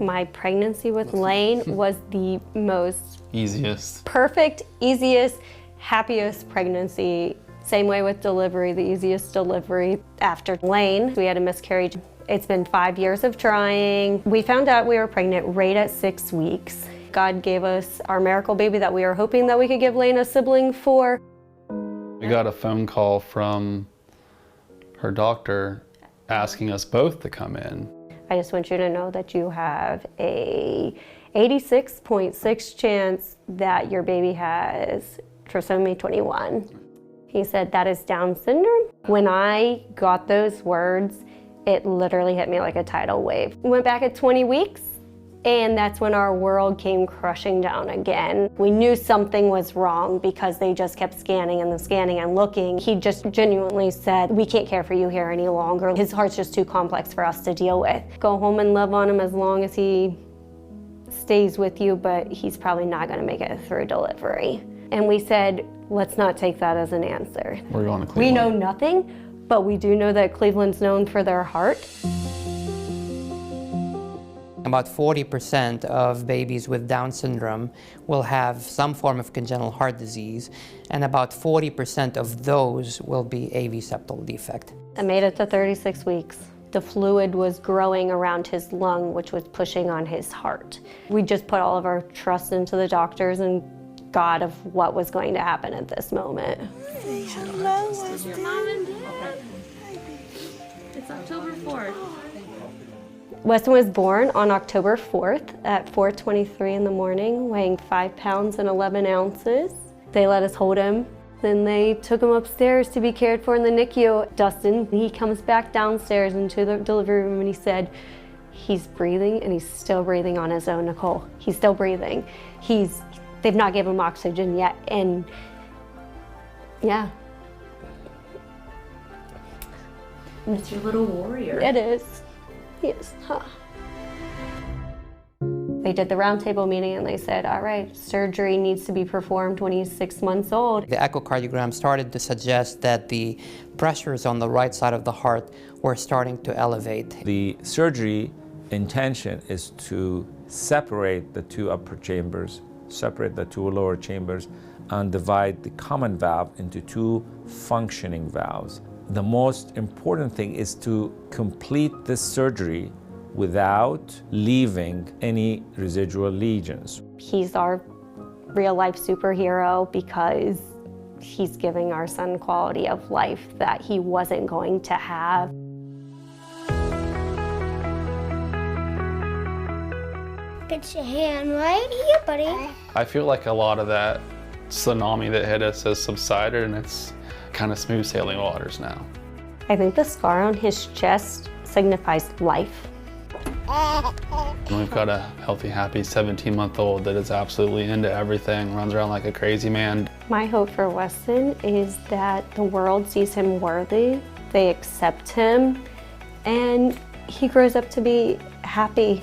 My pregnancy with Lane was the most perfect, easiest, happiest pregnancy. Same way with delivery, the easiest delivery. After Lane, we had a miscarriage. It's been 5 years of trying. We found out we were pregnant right at 6 weeks. God gave us our miracle baby that we were hoping that we could give Lane a sibling for. We got a phone call from her doctor asking us both to come in. I just want you to know that you have a 86.6 chance that your baby has trisomy 21. He said that is Down syndrome. When I got those words, it literally hit me like a tidal wave. We went back at 20 weeks, and that's when our world came crushing down again. We knew something was wrong because they just kept scanning and looking. He just genuinely said, we can't care for you here any longer. His heart's just too complex for us to deal with. Go home and love on him as long as he stays with you, but he's probably not gonna make it through delivery. And we said, let's not take that as an answer. We're going to Cleveland. We know nothing, but we do know that Cleveland's known for their heart. About 40% of babies with Down syndrome will have some form of congenital heart disease, and about 40% of those will be AV septal defect. I made it to 36 weeks. The fluid was growing around his lung, which was pushing on his heart. We just put all of our trust into the doctors and God of what was going to happen at this moment. Hello, Weston. Your mom and dad. It's October 4th. Weston was born on October 4th at 4:23 in the morning, weighing 5 pounds and 11 ounces. They let us hold him. Then they took him upstairs to be cared for in the NICU. Dustin, he comes back downstairs into the delivery room and he said, he's breathing and he's still breathing on his own, Nicole. He's still breathing. They've not given him oxygen yet, and yeah. It's your little warrior. It is. Yes. Huh. They did the roundtable meeting and they said, all right, surgery needs to be performed when he's 6 months old. The echocardiogram started to suggest that the pressures on the right side of the heart were starting to elevate. The surgery intention is to separate the two upper chambers, separate the two lower chambers, and divide the common valve into two functioning valves. The most important thing is to complete this surgery without leaving any residual lesions. He's our real-life superhero because he's giving our son quality of life that he wasn't going to have. Get your hand right here, buddy. I feel like a lot of that tsunami that hit us has subsided and it's kind of smooth sailing waters now. I think the scar on his chest signifies life. We've got a healthy, happy 17-month-old that is absolutely into everything, runs around like a crazy man. My hope for Weston is that the world sees him worthy, they accept him, and he grows up to be happy